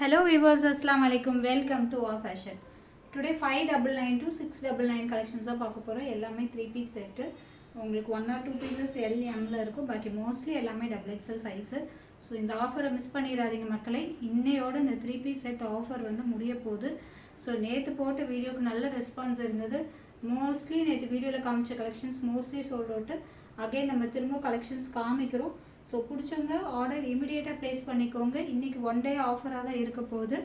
Hello viewers, Assalamu alaikum. Welcome to Our Fashion. Today 599 to 699 collections தான் பார்க்க போறோம். எல்லாமே 3 piece set. உங்களுக்கு 1 or 2 pieces L M ல இருக்கும். பாக்கி mostly எல்லாமே XXL size. ஸோ இந்த ஆஃபரை மிஸ் பண்ணிடாதீங்க மக்களை. இன்னையோட இந்த 3 piece set ஆஃபர் வந்து முடிய போகுது. ஸோ நேற்று போட்ட வீடியோக்கு நல்ல ரெஸ்பான்ஸ் இருந்தது. மோஸ்ட்லி நேற்று வீடியோவில் காமிச்ச collections mostly sold out. Again நம்ம திரும்ப கலெக்ஷன்ஸ் காமிக்கிறோம். ஸோ பிடிச்சவங்க ஆர்டர் இமிடியேட்டாக ப்ளேஸ் பண்ணிக்கோங்க. இன்றைக்கி ஒன் டே ஆஃபராக தான் இருக்க போகுது.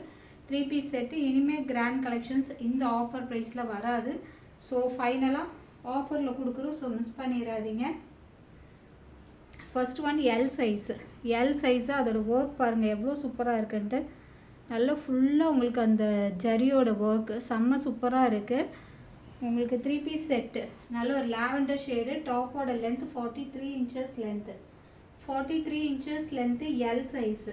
3 piece செட்டு இனிமேல் கிராண்ட் கலெக்ஷன்ஸ் இந்த ஆஃபர் ப்ரைஸில் வராது. ஸோ ஃபைனலாக ஆஃபரில் கொடுக்குறோம். ஸோ மிஸ் பண்ணிடாதீங்க. ஃபர்ஸ்ட் ஒன் எல் சைஸு அதோட ஒர்க் பாருங்கள் எவ்வளோ சூப்பராக இருக்குன்ட்டு. நல்லா ஃபுல்லாக உங்களுக்கு அந்த ஜரியோட ஒர்க்கு செம்ம சூப்பராக இருக்குது. உங்களுக்கு 3 piece செட்டு நல்ல ஒரு லாவெண்டர் ஷேடு. டாப்போட length 43 inches length, 43 inches length L size.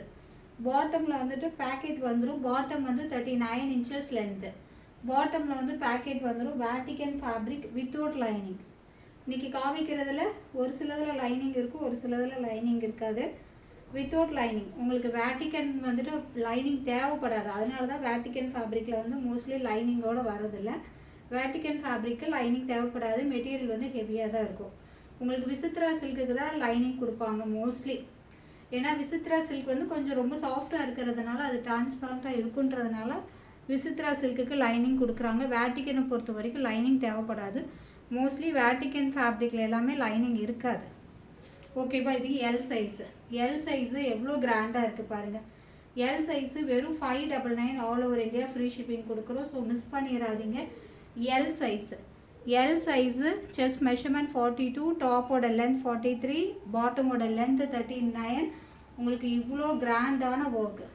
பாட்டமில் வந்துட்டு பேக்கெட் வந்துடும். பாட்டம் வந்து 39 inches லென்த்து. பாட்டமில் வந்து பேக்கெட் வந்துடும். Vatican fabric without lining. இன்றைக்கி காமிக்கிறதுல ஒரு சிலதில் லைனிங் இருக்கும், ஒரு சிலதில் லைனிங் இருக்காது. வித்தவுட் லைனிங் உங்களுக்கு வேட்டிக்கன் வந்துட்டு லைனிங் தேவைப்படாது. அதனால தான் வேட்டிக்கன் ஃபேப்ரிக்கில் வந்து மோஸ்ட்லி லைனிங்கோடு வரதில்லை. வேட்டிக்கன் ஃபேப்ரிக்கு லைனிங் தேவைப்படாது. மெட்டீரியல் வந்து ஹெவியாக தான் இருக்கும். உங்களுக்கு விசித்ரா சில்க்குக்கு தான் லைனிங் கொடுப்பாங்க மோஸ்ட்லி. ஏன்னா விசித்ரா சில்க் வந்து கொஞ்சம் ரொம்ப சாஃப்டாக இருக்கிறதுனால அது டிரான்ஸ்பரண்ட்டாக இருக்குன்றதுனால விசித்ரா சில்க்குக்கு லைனிங் கொடுக்குறாங்க. வேட்டிக்கனை பொறுத்த வரைக்கும் லைனிங் தேவைப்படாது. மோஸ்ட்லி வேட்டிக்கன் ஃபேப்ரிக்கில் எல்லாமே லைனிங் இருக்காது. ஓகேப்பா. இது எல் சைஸு எவ்வளோ கிராண்டாக இருக்குது பாருங்கள். எல் சைஸு வெறும் 599 all over India free shipping கொடுக்குறோம். ஸோ மிஸ் பண்ணிடாதீங்க. எல் சைஸு செஸ்ட் மெஷர்மெண்ட் 42, டாப்போட லென்த் 43, பாட்டமோட லென்த் 39. உங்களுக்கு இவ்வளோ கிராண்டான ஒர்க்கு.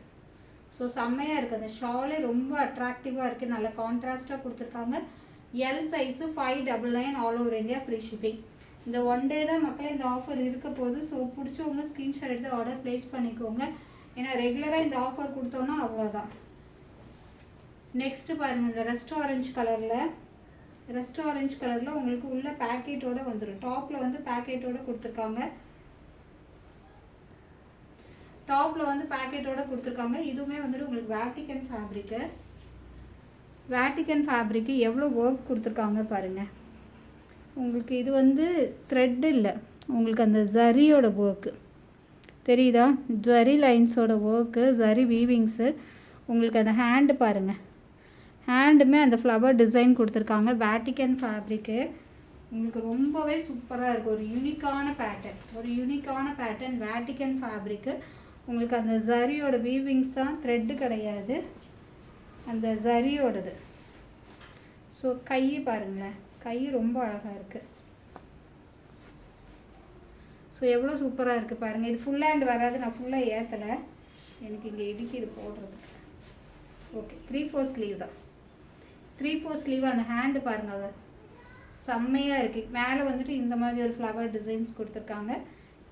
ஸோ செம்மையாக இருக்குது. அந்த ஷாலே ரொம்ப அட்ராக்டிவாக இருக்குது. நல்ல கான்ட்ராஸ்டாக கொடுத்துருக்காங்க. L size 599 all over India free shipping. இந்த ஒன் டே தான் மக்களே இந்த ஆஃபர் இருக்க போகுது. ஸோ பிடிச்சவங்க ஸ்க்ரீன்ஷாட் எடுத்து ஆர்டர் ப்ளேஸ் பண்ணிக்கோங்க. ஏன்னா ரெகுலராக இந்த ஆஃபர் கொடுத்தோன்னா அவ்வளோதான். நெக்ஸ்ட்டு பாருங்கள், இந்த ரெஸ்ட் ஆரஞ்சு கலரில் உங்களுக்கு உள்ள பேக்கெட்டோடு வந்துடும். டாப்பில் வந்து பேக்கெட்டோடு கொடுத்துருக்காங்க. இதுவுமே வந்துட்டு உங்களுக்கு வேட்டிக்கன் ஃபேப்ரிக்கு எவ்வளோ ஒர்க் கொடுத்துருக்காங்க பாருங்கள். உங்களுக்கு இது வந்து த்ரெட் இல்லை, உங்களுக்கு அந்த ஜரியோட ஒர்க்கு தெரியுதா? ஜரி லைன்ஸோட ஒர்க்கு, ஜரி வீவிங்ஸு. உங்களுக்கு அந்த ஹேண்டு பாருங்கள், ஹேண்டுமே அந்த ஃப்ளவர் டிசைன் கொடுத்துருக்காங்க. வேட்டிக்கன் ஃபேப்ரிக்கு உங்களுக்கு ரொம்பவே சூப்பராக இருக்குது. ஒரு யூனிக்கான பேட்டர்ன் வேட்டிக்கன் ஃபேப்ரிக்கு. உங்களுக்கு அந்த ஜரியோட வீவிங்ஸ் தான், த்ரெட்டு கிடையாது, அந்த ஜரியோடது. ஸோ கை பாருங்களேன், கை ரொம்ப அழகாக இருக்குது. ஸோ எவ்வளோ சூப்பராக இருக்குது பாருங்கள். இது ஃபுல் ஹேண்ட் வராது, நான் ஃபுல்லாக ஏற்றலை, எனக்கு இங்கே இடிக்கிது போடுறதுக்கு. ஓகே, 3/4 ஸ்லீவ் தான். 3/4 ஸ்லீவ். அந்த ஹேண்டு பாருங்கள், அது செம்மையாக இருக்குது. மேலே வந்துட்டு இந்த மாதிரி ஒரு ஃப்ளவர் டிசைன்ஸ் கொடுத்துருக்காங்க.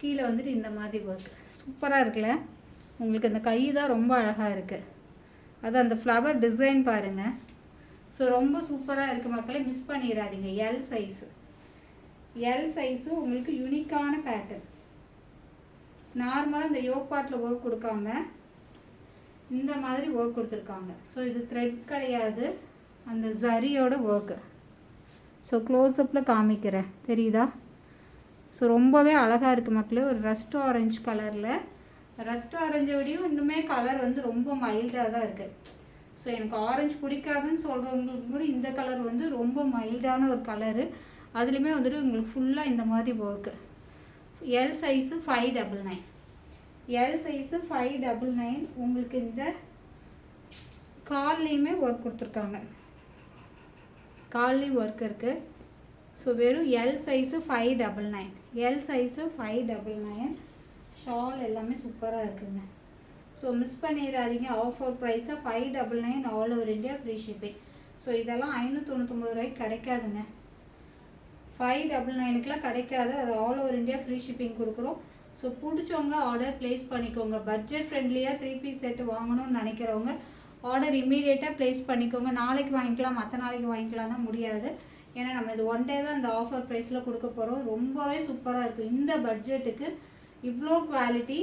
கீழே வந்துட்டு இந்த மாதிரி ஒர்க் சூப்பராக இருக்குல்ல. உங்களுக்கு அந்த கை தான் ரொம்ப அழகாக இருக்குது. அது அந்த ஃப்ளவர் டிசைன் பாருங்கள். ஸோ ரொம்ப சூப்பராக இருக்குது மக்களே, மிஸ் பண்ணிடாதீங்க. எல் சைஸு உங்களுக்கு யூனிக்கான பேட்டர்ன். நார்மலாக இந்த யோக் பார்ட்டில் ஒர்க் கொடுக்காம இந்த மாதிரி ஒர்க் கொடுத்துருக்காங்க. ஸோ இது த்ரெட் கிடையாது, அந்த ஜரியோட ஒர்க்கு. ஸோ க்ளோஸ்அப்பில் காமிக்கிறேன், தெரியுதா? ஸோ ரொம்பவே அழகாக இருக்குது மக்களே. ஒரு ரஸ்ட் ஆரஞ்சு கலரில், ரஸ்ட் ஆரஞ்சை விடையும் இன்னுமே கலர் வந்து ரொம்ப மைல்டாக தான் இருக்குது. ஸோ எனக்கு ஆரஞ்சு பிடிக்காதுன்னு சொல்கிறவங்களுக்கு கூட இந்த கலர் வந்து ரொம்ப மைல்டான ஒரு கலரு. அதுலேயுமே வந்துட்டு உங்களுக்கு ஃபுல்லாக இந்த மாதிரி ஒர்க்கு. L size 599. உங்களுக்கு இந்த கால்லையுமே ஒர்க் கொடுத்துருக்காங்க, கால்லையும் ஒர்க் இருக்குது. ஸோ வெறும் எல் சைஸு 599. ஷால் எல்லாமே சூப்பராக இருக்குங்க. ஸோ மிஸ் பண்ணிடாதீங்க. ஆஃபர் ப்ரைஸாக 599 all over India free shipping. So இதெல்லாம் 599 ரூபாய்க்கு கிடைக்காதுங்க. 599க்குலாம் கிடைக்காது. அது all over India free shipping கொடுக்குறோம். ஸோ பிடிச்சவங்க ஆர்டர் ப்ளேஸ் பண்ணிக்கோங்க. பட்ஜெட் ஃப்ரெண்ட்லியாக 3 piece செட்டு வாங்கணும்னு நினைக்கிறவங்க ஆர்டர் இம்மீடியட்டாக ப்ளேஸ் பண்ணிக்கோங்க. நாளைக்கு வாங்கிக்கலாம், மற்ற நாளைக்கு வாங்கிக்கலாம்னா முடியாது. ஏன்னா நம்ம இது ஒன் டே தான் இந்த ஆஃபர் ப்ரைஸில் கொடுக்க போகிறோம். ரொம்பவே சூப்பராக இருக்கும். இந்த பட்ஜெட்டுக்கு இவ்வளோ குவாலிட்டி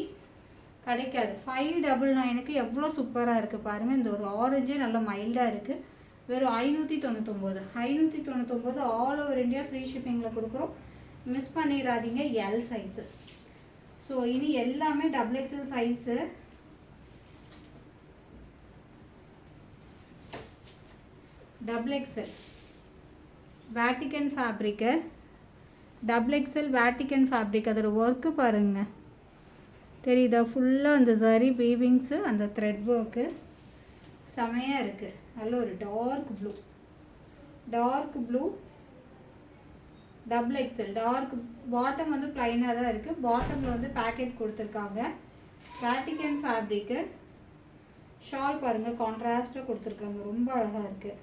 கிடைக்காது. 599க்கு எவ்வளோ சூப்பராக இருக்குது பாருங்கள். இந்த ஒரு ஆரஞ்சே நல்லா மைல்டாக இருக்குது. வெறும் 599. 599 ஆல் ஓவர் இந்தியா ஃப்ரீ ஷிப்பிங்கில் கொடுக்குறோம். மிஸ் பண்ணிடாதீங்க. L size. ஸோ இனி எல்லாமே XXL size. XXL Vatican fabric. XXL Vatican fabric. அதோட ஒர்க்கு பாருங்கள், தெரியுதா? ஃபுல்லாக அந்த சரி வீவிங்ஸு, அந்த த்ரெட் ஒர்க்கு செமையாக இருக்குது. நல்ல ஒரு dark blue XXL dark. Bottom வந்து ப்ளைனாக தான் இருக்குது. பாட்டமில் வந்து பேக்கெட் கொடுத்துருக்காங்க. Vatican fabric. ஷால் பாருங்கள், கான்ட்ராஸ்ட்டாக கொடுத்துருக்காங்க. ரொம்ப அழகாக இருக்குது.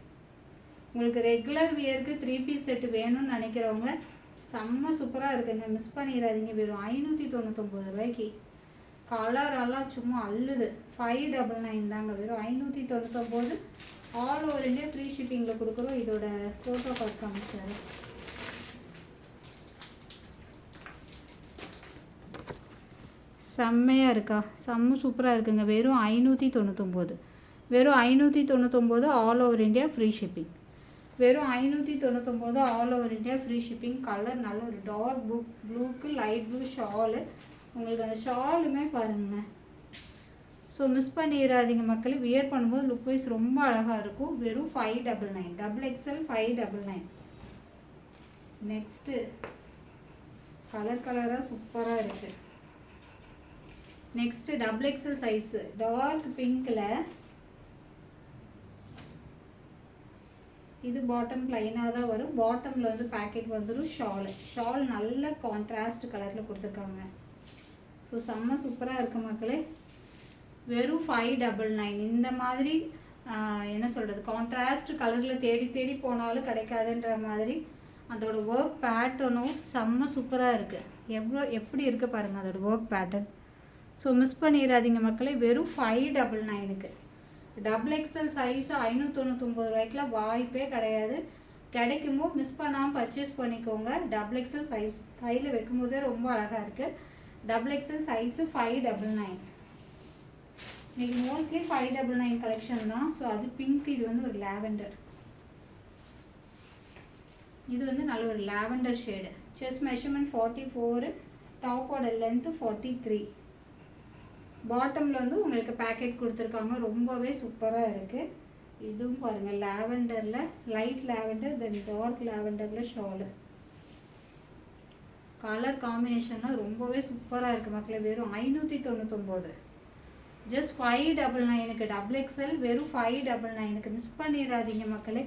உங்களுக்கு ரெகுலர் வியருக்கு 3 பீஸ் செட்டு வேணும்னு நினைக்கிறவங்க செம்ம சூப்பராக இருக்குங்க. மிஸ் பண்ணிடாதீங்க. வெறும் 599 ரூபாய்க்கு. கலரெல்லாம் சும்மா அள்ளுது. 599 தாங்க. வெறும் 599. ஆல் ஓவர் இந்தியா ஃப்ரீ ஷிப்பிங்கில் கொடுக்குறோம். இதோட ஃபோட்டோ கார்டு காமிச்சாரு. செம்மையாக இருக்கா? செம்ம சூப்பராக இருக்குங்க. வெறும் 599. வெறும் 599 all over India free shipping. வெறும் 599 all over India free shipping. Colour நல்ல ஒரு டார்க் ப்ளூக்கு லைட் ப்ளூ ஷாலு. உங்களுக்கு அந்த ஷாலுமே பாருங்க. ஸோ மிஸ் பண்ணிடாதீங்க மக்களே. வியர் பண்ணும்போது லுக் வைஸ் ரொம்ப அழகாக இருக்கும். வெறும் 599. XXL 599. நெக்ஸ்ட்டு கலராக சூப்பராக இருக்குது. நெக்ஸ்ட்டு XXL சைஸு டார்க் பிங்க்கில். இது பாட்டம் ப்ளைனாக தான் வரும். பாட்டமில் வந்து பேக்கெட் வந்துடும். ஷால் நல்ல கான்ட்ராஸ்ட் கலரில் கொடுத்துருக்காங்க. ஸோ செம்ம சூப்பராக இருக்குது மக்களே. வெறும் 599. இந்த மாதிரி என்ன சொல்கிறது, கான்ட்ராஸ்ட் கலரில் தேடி போனாலும் கிடைக்காதுன்ற மாதிரி அதோட ஒர்க் பேட்டர்னும் செம்ம சூப்பராக இருக்குது. எப்படி இருக்குது பாருங்கள் அதோட ஒர்க் பேட்டர்ன். ஸோ மிஸ் பண்ணிடாதீங்க மக்களே. வெறும் 599க்கு. XXL சைஸு 599 ரூபாய்க்குலாம் வாய்ப்பே கிடையாது. கிடைக்கும்போது மிஸ் பண்ணாமல் பர்ச்சேஸ் பண்ணிக்கோங்க. XXL சைஸ் கையில் வைக்கும்போதே ரொம்ப அழகாக இருக்குது. XXL size 599. இன்றைக்கி மோஸ்ட்லி 599 கலெக்ஷன் தான். ஸோ அது பிங்க். இது வந்து ஒரு லாவெண்டர். இது வந்து நல்ல ஒரு லாவெண்டர் ஷேடு. Chest measurement 44. டாப்போட லென்த்து 43. பாட்டமில் வந்து உங்களுக்கு பேக்கெட் கொடுத்துருக்காங்க. ரொம்பவே சூப்பராக இருக்குது. இதுவும் பாருங்கள் லாவெண்டரில், லைட் லாவெண்டர் தென் டார்க் லாவெண்டரில் ஷாலு. கலர் காம்பினேஷன்லாம் ரொம்பவே சூப்பராக இருக்குது மக்களே. வெறும் 599. ஜஸ்ட் 599க்கு. XXL வெறும் 599க்கு. மிஸ் பண்ணிடாதீங்க மக்களே.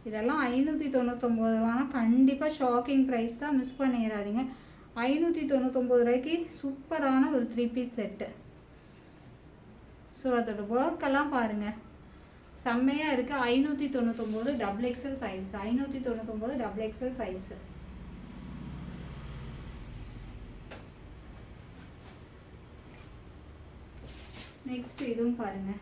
இதெல்லாம் 599 ரூபானா கண்டிப்பாக ஷாக்கிங் ப்ரைஸ் தான். மிஸ் பண்ணிடாதீங்க. 599 ரூபாய்க்கு சூப்பரான ஒரு 3 பீஸ் செட்டு. ஸோ அதோட ஒர்க்கெல்லாம் பாருங்கள், செம்மையாக இருக்குது. 599 XXL size. 599 XXL size. Next இதுவும் பாருங்கள்.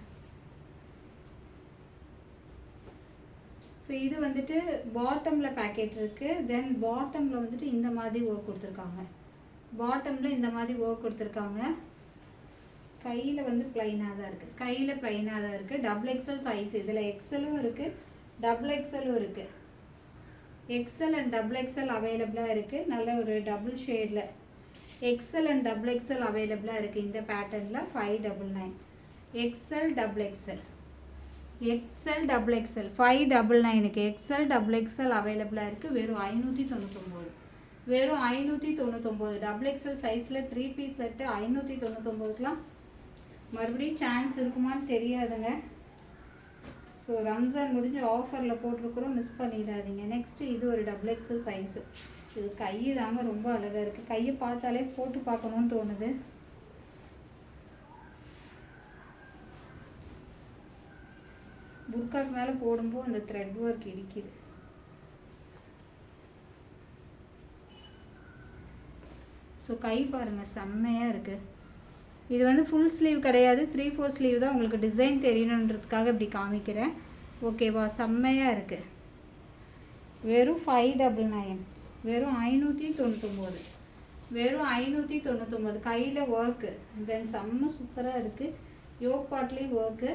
ஸோ இது வந்துட்டு பாட்டமில் பேக்கெட் இருக்குது. தென் பாட்டமில் வந்துட்டு இந்த மாதிரி ஒர்க் கொடுத்துருக்காங்க. பாட்டமில் இந்த மாதிரி ஒர்க் கொடுத்துருக்காங்க. கையில் வந்து ப்ளைனாக தான் இருக்குது. XXL size. இதில் எக்ஸலும் இருக்குது, XXLும் இருக்குது. XL அண்ட் XXL அவைலபிளாக இருக்குது. நல்ல ஒரு டபுள் ஷேடில் XL அண்ட் XXL அவைலபிளாக இருக்குது. இந்த பேட்டர்னில் 599. XL XXL 599க்கு. XL XXL அவைலபிளாக இருக்குது. வெறும் 599. வெறும் 599. XXL சைஸில் 3 பீஸ் செட்டு 599க்குலாம் மறுபடியும் சான்ஸ் இருக்குமான்னு தெரியாதுங்க. ஸோ ரம்ஜான் முடிஞ்சு ஆஃபரில் போட்டிருக்கிறோம். மிஸ் பண்ணிடாதீங்க. நெக்ஸ்ட்டு இது ஒரு XXL சைஸு. இது கை தாங்க ரொம்ப அழகாக இருக்குது. கையை பார்த்தாலே போட்டு பார்க்கணுன்னு தோணுது. புர்காக்கு மேலே போடும்போது அந்த த்ரெட் ஒர்க் இடிக்குது. ஸோ கை பாருங்கள் செம்மையாக இருக்குது. இது வந்து ஃபுல் ஸ்லீவ் கிடையாது, 3/4 ஸ்லீவ் தான். உங்களுக்கு டிசைன் தெரியணுன்றதுக்காக இப்படி காமிக்கிறேன். ஓகேவா? செம்மையாக இருக்குது. வெறும் 599. வெறும் 599. வெறும் 599. கையில் ஒர்க்கு, தென் செம்ம சூப்பராக இருக்குது. யோக் பாட்லேயும் ஒர்க்கு,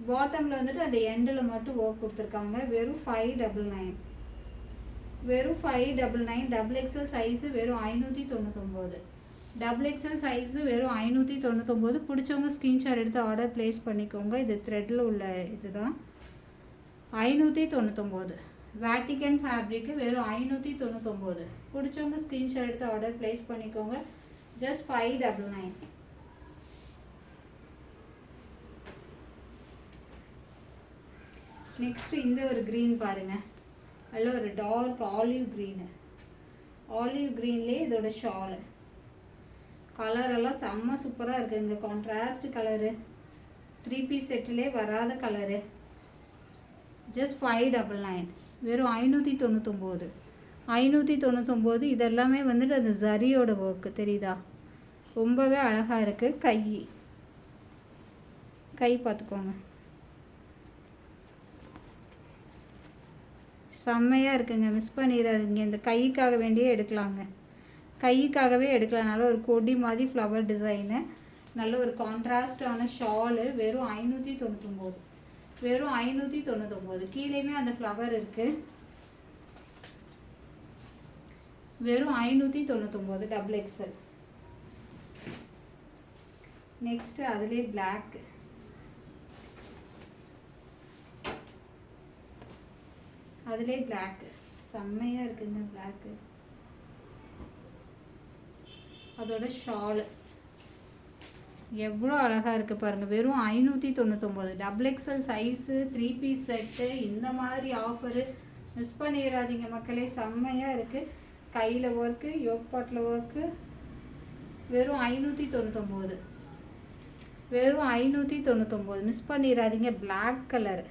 பாட்டமில் வந்துட்டு அந்த எண்டில் மட்டும் ஒர்க் கொடுத்துருக்காங்க. வெறும் 599. வெறும் 599. டபுள் எக்ஸல் சைஸு வெறும் 599. டபுள் எக்ஸல் சைஸு வெறும் 599. பிடிச்சவங்க ஸ்க்ரீன்ஷாட் எடுத்து ஆர்டர் ப்ளேஸ் பண்ணிக்கோங்க. இது த்ரெட்டில் உள்ள இதுதான். 599. வேட்டிகன் ஃபேப்ரிக்கு வெறும் 599. பிடிச்சவங்க ஸ்க்ரீன்ஷாட் எடுத்து ஆர்டர் ப்ளேஸ் பண்ணிக்கோங்க. ஜஸ்ட் 599. நெக்ஸ்ட் இந்த ஒரு க்ரீன் பாருங்கள், அதில் ஒரு டார்க் ஆலிவ் க்ரீனு. ஆலிவ் க்ரீன்லேயே இதோட ஷாலு கலரெல்லாம் செம்ம சூப்பராக இருக்குங்க. கான்ட்ராஸ்ட் கலரு, 3 பீஸ் செட்டிலே வராத கலரு. ஜஸ்ட் 599. வெறும் 599. 599. இதெல்லாமே வந்துட்டு அந்த ஜரியோட ஒர்க்கு தெரியுதா, ரொம்பவே அழகாக இருக்குது. கை பார்த்துக்கோங்க, செம்மையாக இருக்குங்க. மிஸ் பண்ணிடாதீங்க. இந்த கைக்காக வேண்டியே எடுக்கலாங்க, கைக்காகவே எடுக்கலாம்னால ஒரு கொடி மாதிரி ஃப்ளவர் டிசைனு, நல்ல ஒரு கான்ட்ராஸ்டான ஷாலு. வெறும் 599. வெறும் 599. கீழேயுமே அந்த ஃப்ளவர் இருக்குது. வெறும் 599. Double XL. நெக்ஸ்ட்டு அதுலேயே பிளாக்கு, அதுலேயே பிளாக்கு செம்மையாக இருக்குங்க. பிளாக்கு அதோட ஷாலு எவ்வளோ அழகாக இருக்குது பாருங்கள். வெறும் 599. Double XL size, 3 piece set. இந்த மாதிரி ஆஃபரு மிஸ் பண்ணிடாதீங்க மக்களே, செம்மையாக இருக்குது. கையில் ஒர்க்கு, யோக்பாட்டில் ஒர்க்கு. வெறும் 599. வெறும் 599. மிஸ் பண்ணிடாதீங்க. Black colour.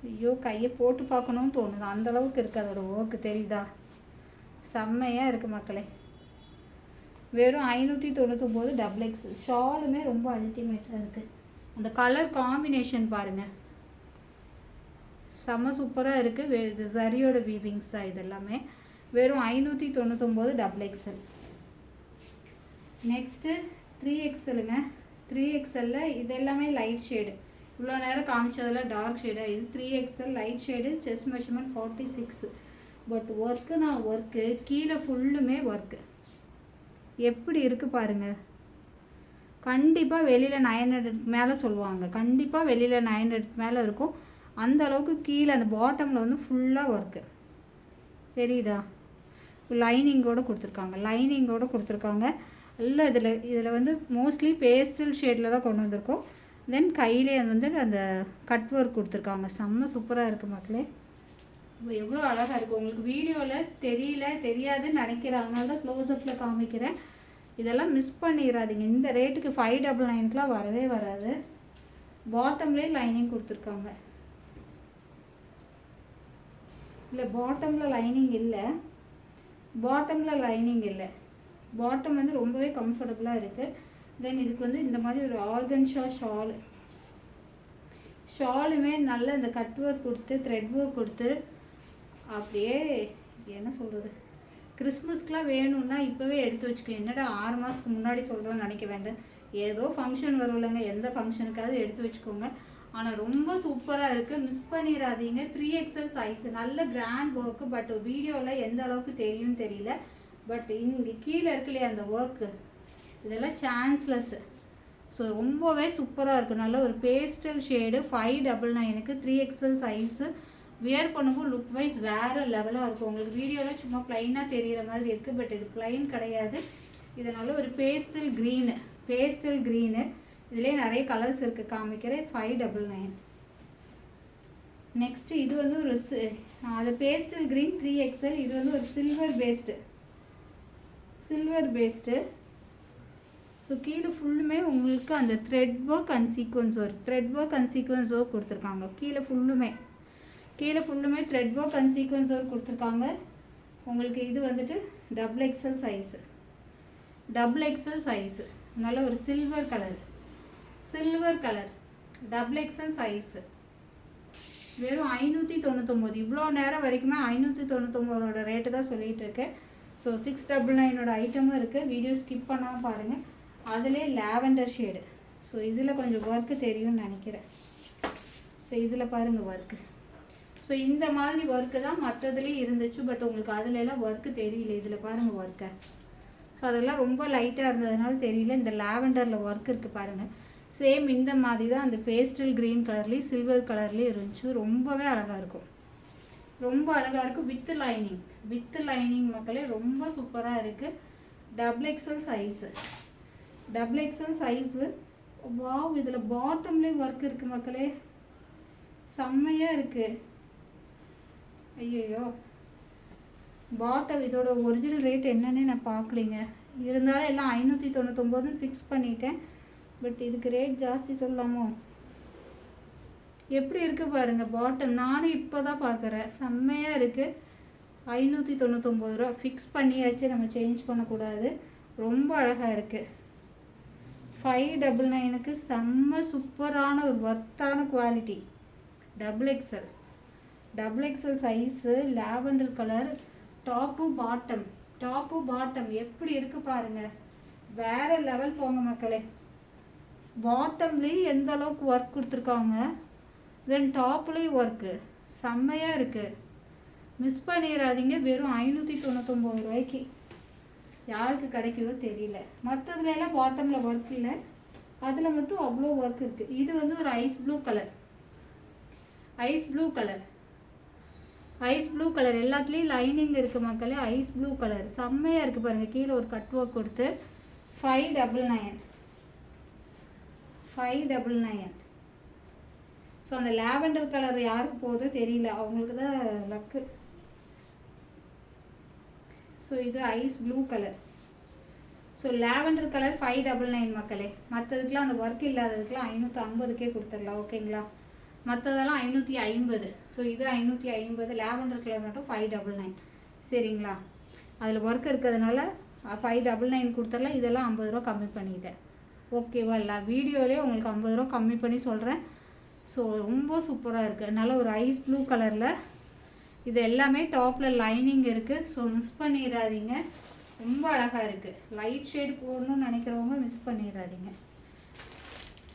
ஐயோ, கையை போட்டு பார்க்கணும்னு தோணுது, அந்தளவுக்கு இருக்குது அதோட ஒர்க்கு தெரியுதா, செம்மையாக இருக்குது மக்களே. வெறும் 599. Double XL. ஷாலுமே ரொம்ப அல்டிமேட்டாக இருக்குது. அந்த கலர் காம்பினேஷன் பாருங்கள், செம்ம சூப்பராக இருக்குது. இது ஜரியோட வீவிங்ஸாக இது எல்லாமே. வெறும் 599. Double XL. நெக்ஸ்ட்டு 3XLங்க. 3XL இது எல்லாமே லைட் ஷேடு. இவ்வளோ நேரம் காமிச்சதில் டார்க் ஷேடாக, இது 3XL light shade. Chest measurement 46. But work நான் ஒர்க்கு கீழே ஃபுல்லுமே ஒர்க்கு எப்படி இருக்குது பாருங்கள். கண்டிப்பாக வெளியில் 900 மேலே சொல்லுவாங்க, கண்டிப்பாக வெளியில் 900 மேலே இருக்கும். அந்த அளவுக்கு கீழே அந்த பாட்டமில் வந்து ஃபுல்லாக ஒர்க்கு தெரியுதா. லைனிங்கோடு கொடுத்துருக்காங்க. இல்லை இதில் வந்து மோஸ்ட்லி பேஸ்டல் ஷேடில் தான் கொண்டு வந்திருக்கோம். தென் கையிலே வந்து அந்த கட் ஒர்க் கொடுத்துருக்காங்க. செம்ம சூப்பராக இருக்குது மக்களே. எவ்வளோ அழகாக இருக்குது. உங்களுக்கு வீடியோவில் தெரியாதுன்னு நினைக்கிறாங்க, தான் க்ளோஸ்அப்பில் காமிக்கிறேன். இதெல்லாம் மிஸ் பண்ணிடாதீங்க. இந்த ரேட்டுக்கு 599க்குலாம் வரவே வராது. பாட்டம்லேயே லைனிங் கொடுத்துருக்காங்க. இல்லை பாட்டமில் லைனிங் இல்லை. பாட்டம் வந்து ரொம்பவே கம்ஃபர்டபுளாக இருக்குது. தென் இதுக்கு வந்து இந்த மாதிரி ஒரு ஆர்கன்ஷா ஷாலுமே நல்ல இந்த கட் ஒர்க் கொடுத்து, த்ரெட் ஒர்க் கொடுத்து, அப்படியே என்ன சொல்கிறது, கிறிஸ்மஸ்க்குலாம் வேணும்னா இப்போவே எடுத்து வச்சுக்கோ. என்னடா 6 மாதத்துக்கு முன்னாடி சொல்கிறோன்னு நினைக்க வேண்டாம். ஏதோ ஃபங்க்ஷன் வரும்லங்க, எந்த ஃபங்க்ஷனுக்காவது எடுத்து வச்சுக்கோங்க. ஆனால் ரொம்ப சூப்பராக இருக்குது, மிஸ் பண்ணிடாதீங்க. 3XL சைஸு, நல்ல கிராண்ட் ஒர்க்கு. பட் வீடியோவில் எந்த அளவுக்கு தெரியும்னு தெரியல. பட் இங்கே கீழே இருக்குல்லையே அந்த ஒர்க்கு, இதெல்லாம் சான்ஸ்லெஸ்ஸு. ஸோ ரொம்பவே சூப்பராக இருக்குது. நல்ல ஒரு பேஸ்டல் ஷேடு. 599க்கு 3XL சைஸு. வியர் பண்ணும்போது லுக் வைஸ் வேறு லெவலாக இருக்கும். உங்களுக்கு வீடியோவில் சும்மா ப்ளைனாக தெரிகிற மாதிரி இருக்குது, பட் இது ப்ளைன் கிடையாது. இதனால ஒரு பேஸ்டல் க்ரீனு. இதுலேயே நிறைய கலர்ஸ் இருக்குது, காமிக்கிறேன். 599. நெக்ஸ்ட்டு இது வந்து ஒரு அது பேஸ்டல் க்ரீன் 3XL. இது வந்து ஒரு சில்வர் பேஸ்டு. ஸோ கீழே ஃபுல்லுமே உங்களுக்கு அந்த thread work and sequence work கொடுத்துருக்காங்க. கீழே ஃபுல்லுமே thread work and sequence work கொடுத்துருக்காங்க. உங்களுக்கு இது வந்துட்டு டபுள் எக்ஸல் சைஸு. நல்ல ஒரு silver colour double XL size. வெறும் 599. இவ்வளோ நேரம் வரைக்குமே 599ஓட ரேட்டு தான் சொல்லிகிட்டு இருக்கேன். ஸோ 699 ஐட்டமும் இருக்குது. வீடியோ ஸ்கிப் பண்ணாமல் பாருங்கள். அதிலே லாவெண்டர் ஷேடு. ஸோ இதில் கொஞ்சம் ஒர்க்கு தெரியும்னு நினைக்கிறேன். ஸோ இதில் பாருங்கள் ஒர்க்கு. ஸோ இந்த மாதிரி ஒர்க்கு தான் மற்றதுலேயும் இருந்துச்சு. பட் உங்களுக்கு அதுலலாம் ஒர்க்கு தெரியல. இதில் பாருங்கள் ஒர்க்கை. ஸோ அதெல்லாம் ரொம்ப லைட்டாக இருந்ததுனால தெரியல. இந்த லாவெண்டரில் ஒர்க் இருக்குது பாருங்கள். சேம் இந்த மாதிரி தான் அந்த பேஸ்டல் க்ரீன் கலர்லேயும் சில்வர் கலர்லேயும் இருந்துச்சு. ரொம்பவே அழகாக இருக்கும். ரொம்ப அழகாக இருக்குது. வித்து லைனிங் மக்களே ரொம்ப சூப்பராக இருக்குது. XXL size. XXL size. Wow, இதில் பாட்டம்லேயும் ஒர்க் இருக்குது மக்களே. செம்மையாக இருக்குது. ஐயோ, பாட்டம் இதோட ஒரிஜினல் ரேட் என்னன்னு நான் பார்க்கலிங்க. இருந்தாலும் எல்லாம் 599 ஃபிக்ஸ் பண்ணிட்டேன். பட் இதுக்கு ரேட் ஜாஸ்தி சொல்லலாமோ? எப்படி இருக்குது பாருங்கள் பாட்டம். நானும் இப்போ தான் பார்க்குறேன். செம்மையாக இருக்குது. 599 ரூபா ஃபிக்ஸ் பண்ணியாச்சு. நம்ம சேஞ்ச் பண்ணக்கூடாது. ரொம்ப அழகாக இருக்குது. 599க்கு செம்ம சூப்பரான ஒரு ஒர்த்தான quality. XXL size, lavender colour, top bottom எப்படி இருக்கு பாருங்க. வேற லெவல் போங்க மக்களே. பாட்டம்லேயும் எந்த அளவுக்கு ஒர்க் கொடுத்துருக்காங்க. தென் டாப்லேயும் ஒர்க்கு செம்மையாக இருக்குது. மிஸ் பண்ணிடாதீங்க. வெறும் 599 ரூபாய்க்கு யாருக்கு கிடைக்குதோ தெரியல. மற்றதுலாம் பாட்டமில் ஒர்க் இல்லை, அதில் மட்டும் அவ்வளோ ஒர்க் இருக்குது. இது வந்து ஒரு ஐஸ் ப்ளூ கலர். எல்லாத்துலேயும் லைனிங் இருக்குது மக்களே. ஐஸ் ப்ளூ கலர் செம்மையாக இருக்குது பாருங்கள். கீழே ஒரு கட் ஒர்க் கொடுத்து 599. ஸோ அந்த லாவெண்டர் கலர் யாருக்கு போகுதோ தெரியல, அவங்களுக்கு தான் லக்கு. ஸோ இது ice blue colour. So lavender colour 599 மக்களே. மற்றதுக்கெலாம் அந்த ஒர்க் இல்லாததுக்கெலாம் 550க்கே கொடுத்துடலாம். ஓகேங்களா? மற்றதெல்லாம் 550. ஸோ இது 550. லாவெண்டர் கலர் மட்டும் 599. சரிங்களா? அதில் ஒர்க் இருக்கிறதுனால 599 கொடுத்துடலாம். இதெல்லாம் 50 ரூபா கம்மி பண்ணிட்டேன். ஓகேவா? இல்லை வீடியோலேயே உங்களுக்கு 50 ரூபா கம்மி பண்ணி சொல்கிறேன். ஸோ ரொம்ப சூப்பராக இருக்குது. நல்ல ஒரு ஐஸ் ப்ளூ கலரில். இது எல்லாமே டாப்பில் லைனிங் இருக்குது. ஸோ மிஸ் பண்ணிடாதீங்க. ரொம்ப அழகாக இருக்குது. லைட் ஷேட் போடணும்னு நினைக்கிறவங்க மிஸ் பண்ணிடாதீங்க.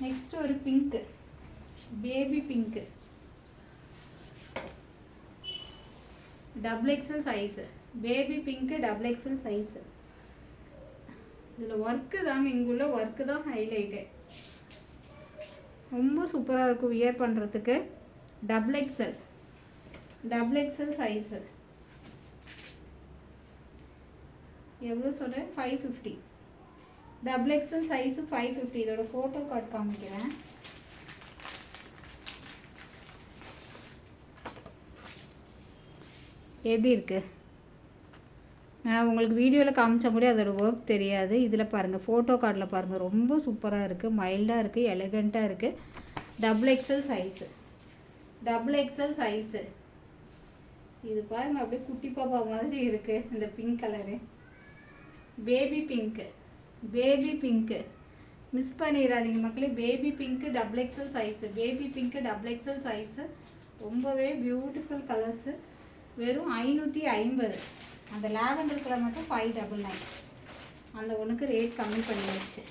நெக்ஸ்ட் ஒரு pink, baby pink, XXL size. Baby pink XXL size. இதில் ஒர்க்கு தாங்க, இங்குள்ள ஒர்க்கு தான் ஹைலைட்டு. ரொம்ப சூப்பராக இருக்கும் வியர் பண்ணுறதுக்கு. XXL size. எவ்வளோ சொல்கிறேன்? 550. XXL size 550. இதோட ஃபோட்டோ கார்டு காமிக்கிறேன். எப்படி இருக்குது? நான் உங்களுக்கு வீடியோவில் காமிச்சா கூட அதோட ஒர்க் தெரியாது. இதில் பாருங்கள், ஃபோட்டோ கார்டில் பாருங்கள். ரொம்ப சூப்பராக இருக்குது. மைல்டாக இருக்குது. எலகண்ட்டாக இருக்குது. XXL size. இது பாருங்கள், அப்படியே குட்டி பாப்பா மாதிரி இருக்குது. இந்த pink colour baby pink. Miss பண்ணிடாதீங்க மக்களே. Baby pink XXL size. XXL size. ரொம்பவே பியூட்டிஃபுல் கலர்ஸு. வெறும் 550. அந்த லாவெண்டர் கலர் மட்டும் 599. அந்த ஒன்றுக்கு ரேட் கம்மி பண்ணிடுச்சு.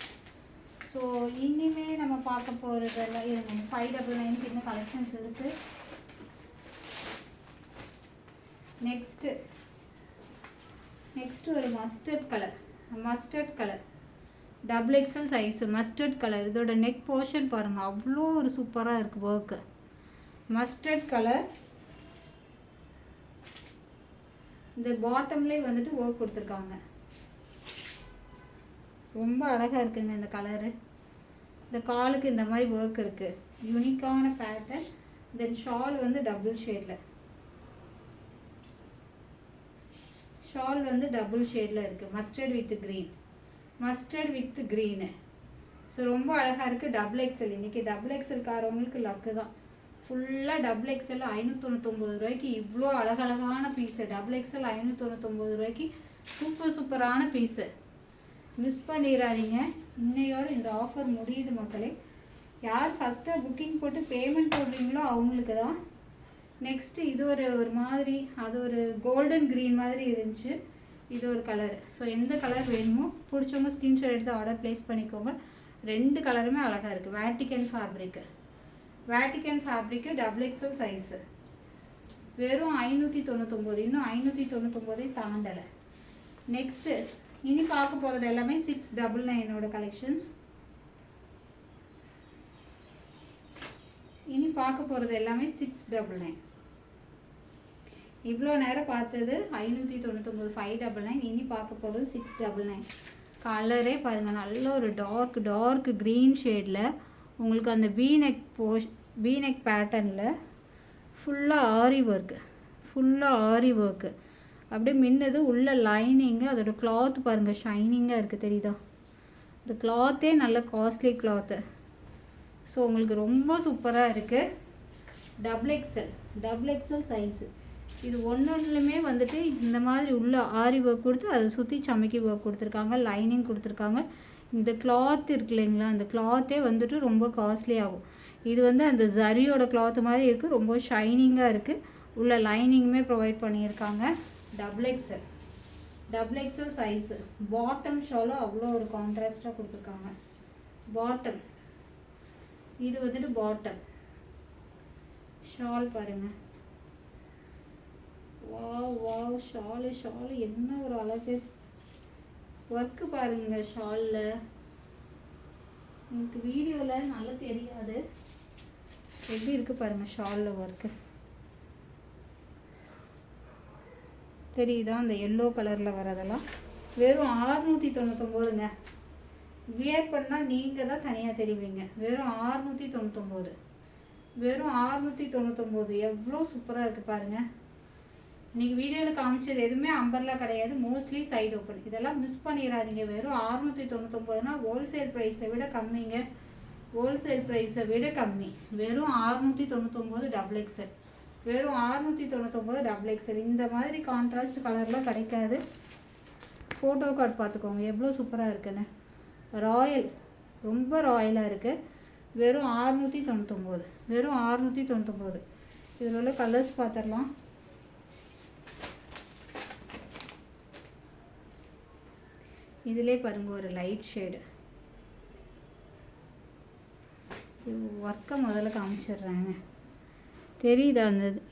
ஸோ இனிமேல் நம்ம பார்க்க போகிறதெல்லாம் 599க்கு இன்னும் கலெக்ஷன்ஸ் இருக்குது. நெக்ஸ்ட்டு ஒரு mustard colour XXL size. Mustard colour. இதோட நெக் போர்ஷன் பாருங்கள், அவ்வளோ ஒரு சூப்பராக இருக்குது ஒர்க்கு. Mustard colour. இந்த பாட்டம்லேயே வந்துட்டு ஒர்க் கொடுத்துருக்காங்க. ரொம்ப அழகாக இருக்குங்க இந்த கலரு. இந்த காலுக்கு இந்த மாதிரி ஒர்க் இருக்குது. யூனிக்கான பேட்டர்ன். தென் ஷால் வந்து டபுள் ஷேடில். இருக்குது. Mustard with green. ஸோ ரொம்ப அழகாக இருக்குது. XXL. இன்றைக்கி XXL காரவங்களுக்கு லக்கு தான். ஃபுல்லாக XXL 599 ரூபாய்க்கு இவ்வளோ அழகழகான பீஸு. XXL 599 ரூபாய்க்கு சூப்பரான பீஸு. மிஸ் பண்ணிடாதீங்க. இன்னையோட இந்த ஆஃபர் முடியுது மக்களே. யார் ஃபஸ்ட்டாக புக்கிங் போட்டு பேமெண்ட் போடுறீங்களோ அவங்களுக்கு தான். நெக்ஸ்ட்டு இது ஒரு மாதிரி, அது ஒரு கோல்டன் க்ரீன் மாதிரி இருந்துச்சு. இது ஒரு கலர். ஸோ எந்த கலர் வேணுமோ பிடிச்சவங்க ஸ்க்ரீன்ஷாட் எடுத்து ஆர்டர் ப்ளேஸ் பண்ணிக்கோங்க. 2 கலருமே அழகாக இருக்குது. Vatican fabric, Vatican fabric XXL size, வெறும் 599. இன்னும் 599 தாண்டலை. நெக்ஸ்ட்டு இனி பார்க்க போகிறது எல்லாமே 699 கலெக்ஷன்ஸ். இனி பார்க்க போகிறது எல்லாமே 699. இவ்வளோ நேரம் பார்த்தது 599, 599. இனி பார்க்க போகிறது 699. கலரே பாருங்கள், நல்ல ஒரு டார்க் க்ரீன் ஷேடில் உங்களுக்கு அந்த வீநெக் பேட்டர்னில் ஃபுல்லாக ஆரி ஒர்க்கு அப்படியே மின்னது. உள்ள லைனிங்கு, அதோட கிளாத் பாருங்கள் ஷைனிங்காக இருக்குது, தெரியுதா? இந்த கிளாத்தே நல்ல காஸ்ட்லி கிளாத்து. ஸோ உங்களுக்கு ரொம்ப சூப்பராக இருக்குது. XXL size. இது ஒன்றுலையுமே வந்துட்டு இந்த மாதிரி உள்ள ஆரி ஒர்க் கொடுத்து அதை சுற்றி சமைக்கி ஒர்க் கொடுத்துருக்காங்க, லைனிங் கொடுத்துருக்காங்க. இந்த கிளாத் இருக்கு இல்லைங்களா, அந்த கிளாத்தே வந்துட்டு ரொம்ப காஸ்ட்லி ஆகும். இது வந்து அந்த ஜரியோட கிளாத் மாதிரி இருக்குது, ரொம்ப ஷைனிங்காக இருக்குது. உள்ள லைனிங்குமே ப்ரொவைட் பண்ணியிருக்காங்க. XXL size. பாட்டம் ஷாலும் அவ்வளோ ஒரு கான்ட்ராஸ்டாக கொடுத்துருக்காங்க. பாட்டம் இது வந்துட்டு பாட்டம் ஷால் பாருங்கள். வாவ் ஷாலு என்ன ஒரு அழகு. ஒர்க்கு பாருங்க ஷாலில். உங்களுக்கு வீடியோவில் நல்லா தெரியாது, எப்படி இருக்குது பாருங்கள் ஷாலில் ஒர்க்கு. தெரியுதா? அந்த எல்லோ கலரில் வரதெல்லாம் வெறும் 699ங்க. வியர் பண்ணால் நீங்கள் தான் தனியாக தெரிவிங்க. வெறும் 699. வெறும் 699. எவ்வளோ சூப்பராக இருக்குது பாருங்கள். இன்றைக்கி வீடியோவில் காமிச்சது எதுவுமே அம்பர்லா கிடையாது, மோஸ்ட்லி சைடு ஓப்பன். இதெல்லாம் மிஸ் பண்ணிடாதீங்க. வெறும் 699னா ஹோல்சேல் ப்ரைஸை விட கம்மிங்க. ஹோல்சேல் ப்ரைஸை விட கம்மி. வெறும் 699 XXL. வெறும் 699 XXL. இந்த மாதிரி கான்ட்ராஸ்ட் கலர்லாம் கிடைக்காது. ஃபோட்டோ கார்டு பார்த்துக்கோங்க எவ்வளோ சூப்பராக இருக்குன்னு. ராயல், ரொம்ப ராயலாக இருக்குது. வெறும் 699. வெறும் 699. இதில் உள்ள கலர்ஸ் பார்த்துடலாம். இதிலே பாருங்கள் ஒரு லைட் ஷேடு. ஒர்க்கை முதல்ல காமிச்சிடுறாங்க, தெரியுதா?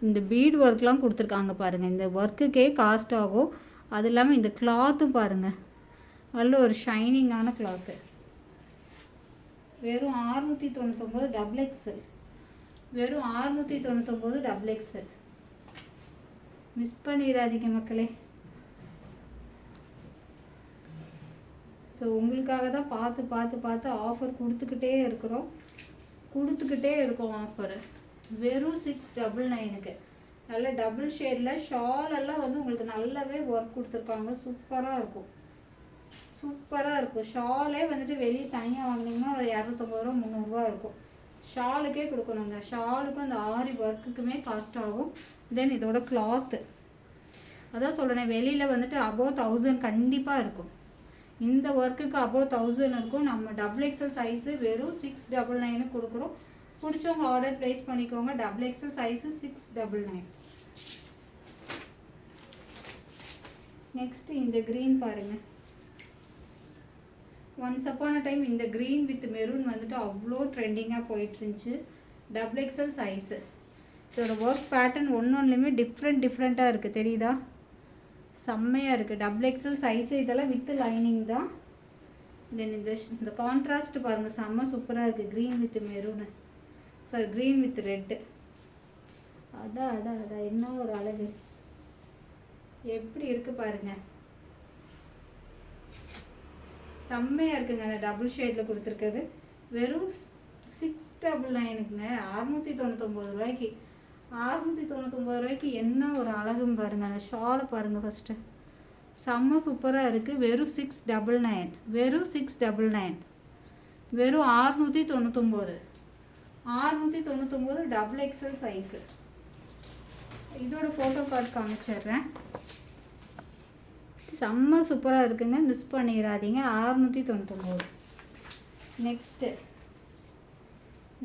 இந்த பீட் ஒர்க்லாம் கொடுத்துருக்காங்க பாருங்கள். இந்த ஒர்க்குக்கே காஸ்ட் ஆகும். அது இல்லாமல் இந்த கிளாத்தும் பாருங்கள், நல்ல ஒரு ஷைனிங்கான கிளாத்து. வெறும் 699 XXL. வெறும் 699 XXL. மிஸ் பண்ணிடாதீங்க மக்களே. ஸோ உங்களுக்காக தான் பார்த்து ஆஃபர் கொடுத்துக்கிட்டே இருக்கோம் ஆஃபரு. வெறும் 699க்கு. நல்ல டபுள் ஷேடில் ஷாலெல்லாம் வந்து உங்களுக்கு நல்லாவே ஒர்க் கொடுத்துருக்காங்க. சூப்பராக இருக்கும். ஷாலே வந்துட்டு வெளியே தனியாக வாங்கினீங்கன்னா அது 250 ரூபா 300 ரூபா இருக்கும். ஷாலுக்கே கொடுக்கணுங்க. ஷாலுக்கும் அந்த ஆரி ஒர்க்குக்குமே காஸ்ட் ஆகும். தென் இதோட கிளாத்து அதான் சொல்கிறேன், வெளியில் வந்துட்டு அபோவ் 1000 கண்டிப்பாக இருக்கும். இந்த ஒர்க்குக்கு அபோவ் 1000 இருக்கும். நம்ம XXL சைஸு வெறும் 699 கொடுக்குறோம். பிடிச்சவங்க ஆர்டர் ப்ளேஸ் பண்ணிக்கோங்க. XXL size 699. நெக்ஸ்ட் இந்த க்ரீன் பாருங்கள். ஒன்ஸ் அப்பான் அ டைம் இந்த க்ரீன் வித் மெரூன் வந்துட்டு அவ்வளோ ட்ரெண்டிங்காக போயிட்டுருந்துச்சு. XXL size. இதோட ஒர்க் பேட்டர்ன் ஒன்றுலையுமே டிஃப்ரெண்ட்டாக இருக்குது, தெரியுதா? செம்மையாக இருக்குது. XXL size. இதெல்லாம் வித் லைனிங் தான். தென் இந்த கான்ட்ராஸ்ட் பாருங்கள், செம்ம சூப்பராக இருக்குது. Green with maroon, sorry green with red. அதான் என்ன ஒரு அழகு, எப்படி இருக்குது பாருங்கள். செம்மையாக இருக்குங்க. அந்த டபுள் ஷேடில் கொடுத்துருக்குது. வெறும் 699க்குங்க. 699 ரூபாய்க்கு. 699 ரூபாய்க்கு என்ன ஒரு அழகும் பாருங்கள். அந்த ஷாலை பாருங்கள் ஃபஸ்ட்டு, செம்ம சூப்பராக இருக்குது. வெறும் 699. வெறும் 699. வெறும் 699. 699 XXL சைஸு. இதோட ஃபோட்டோ கார்டு காமிச்சிடுறேன். செம்ம சூப்பராக இருக்குங்க, மிஸ் பண்ணிடாதீங்க. 699.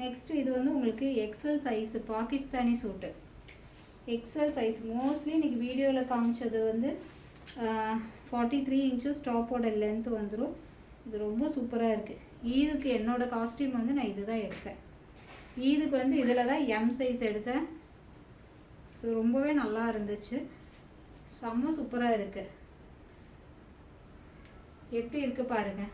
நெக்ஸ்ட்டு இது வந்து உங்களுக்கு XL சைஸு, பாகிஸ்தானி சூட்டு. XL size. மோஸ்ட்லி இன்றைக்கி வீடியோவில் காமிச்சது வந்து 43 இன்ச்சஸ் டாப்போட லென்த் வந்துடும். இது ரொம்ப சூப்பராக இருக்குது. ஈதுக்கு என்னோடய காஸ்டியூம் வந்து நான் இது தான் எடுத்தேன். ஈதுக்கு வந்து இதில் தான் எம் சைஸ் எடுத்தேன். ஸோ ரொம்பவே நல்லா இருந்துச்சு. செம்ம சூப்பராக இருக்குது. எப்படி இருக்குது பாருங்கள்,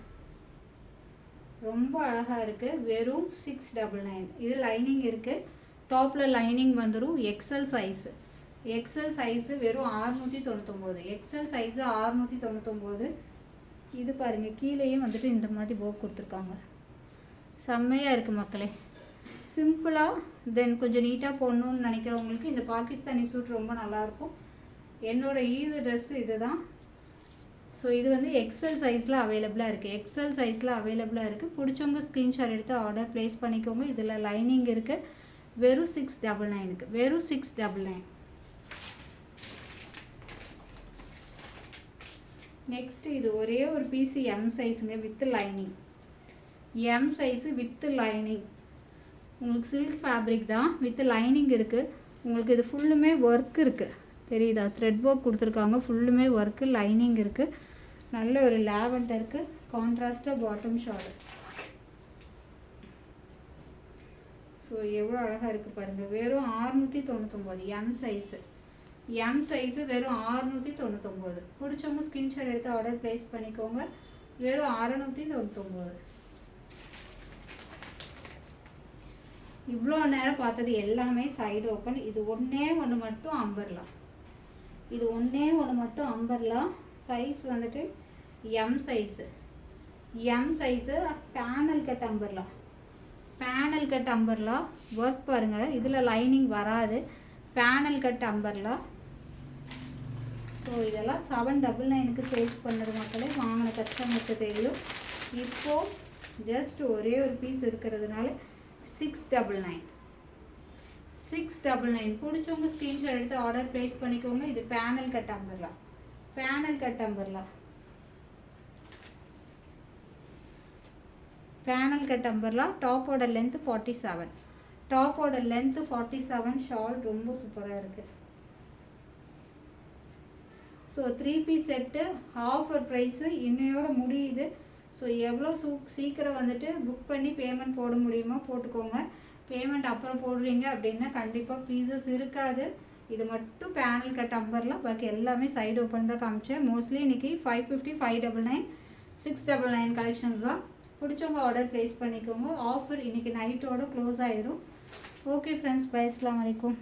ரொம்ப அழகாக இருக்குது. வெறும் 699. இது லைனிங் இருக்குது. டாப்பில் லைனிங் வந்துடும். XL size. எக்ஸல் சைஸு வெறும் 699. XL size 699. இது பாருங்கள், கீழேயும் வந்துட்டு இந்த மாதிரி போக் கொடுத்துருக்காங்க. செம்மையாக இருக்குது மக்களே. சிம்பிளாக தென் கொஞ்சம் நீட்டாக போடணுன்னு நினைக்கிறவங்களுக்கு இந்த பாகிஸ்தானி சூட் ரொம்ப நல்லாயிருக்கும். என்னோடய ஈது ட்ரெஸ்ஸு இது தான். ஸோ இது வந்து எக்ஸல் சைஸில் அவைலபிளாக இருக்குது. எக்ஸல் சைஸில் அவைலபிளாக இருக்குது. பிடிச்சவங்க ஸ்க்ரீன்ஷாட் எடுத்து ஆர்டர் ப்ளேஸ் பண்ணிக்கோங்க. இதில் லைனிங் இருக்குது. வெறும் 699. வெறும் 699. நெக்ஸ்ட்டு இது ஒரே ஒரு பீஸ் எம் சைஸுங்க with lining. M size with lining. உங்களுக்கு சில்க் ஃபேப்ரிக் தான், வித் லைனிங் இருக்குது. உங்களுக்கு இது ஃபுல்லுமே ஒர்க் இருக்குது, தெரியுதா? த்ரெட் ஒர்க் கொடுத்துருக்காங்க. ஃபுல்லுமே ஒர்க்கு, லைனிங் இருக்குது. நல்ல ஒரு லாவெண்டருக்கு கான்ட்ராஸ்டாக பாட்டம் ஷால். ஸோ எவ்வளோ அழகாக இருக்குது பாருங்கள். வெறும் 699. M size. எம் சைஸு வெறும் 699. பிடிச்சவங்க ஸ்க்ரீன்ஷாட் எடுத்து ஆர்டர் ப்ளேஸ் பண்ணிக்கோங்க. வெறும் 699. இவ்வளோ நேரம் பார்த்தது எல்லாமே சைடு ஓப்பன். இது ஒன்றே ஒன்று மட்டும் அம்பர்லா. இது ஒன்றே ஒன்று மட்டும் அம்பர்லா. சைஸ் வந்துட்டு M size. M size panel cut umbrella. Panel cut umbrella. Work பாருங்கள், இதில் லைனிங் வராது. Panel cut umbrella. ஸோ இதெல்லாம் 799க்கு சேல்ஸ் பண்ணுறது மக்களே. வாங்கின கஸ்டமருக்கு தெரியும். இப்போது ஜஸ்ட் ஒரே ஒரு பீஸ் இருக்கிறதுனால 699. 699. பிடிச்சவங்க ஸ்க்ரீன்ஷாட் எடுத்து ஆர்டர் ப்ளேஸ் பண்ணிக்கோங்க. இது panel cut umbrella. Panel cut umbrella. Panel cut umbrella. டாப்போட லென்த்து 47. டாப்போட லென்த்து 47. ஷால் ரொம்ப சூப்பராக இருக்குது. So 3 piece set offer price இன்னையோட முடியுது. ஸோ எவ்வளோ சீக்கிரம் வந்துட்டு புக் பண்ணி பேமெண்ட் போட முடியுமோ போட்டுக்கோங்க. பேமெண்ட் அப்புறம் போடுறீங்க அப்படின்னா கண்டிப்பாக பீசஸ் இருக்காது. இது மட்டும் பேனல் கட் அம்பர்லாம், பாக்கி எல்லாமே சைடு ஓப்பன் தான் காமிச்சேன். மோஸ்ட்லி இன்றைக்கி 550, 599, 699 கலெக்ஷன்ஸ் தான். பிடிச்சவங்க ஆர்டர் ப்ளேஸ் பண்ணிக்கோங்க. ஆஃபர் இன்றைக்கி நைட்டோட க்ளோஸ் ஆயிரும். Okay friends, bye. அஸ்ஸலாமு அலைக்கும்.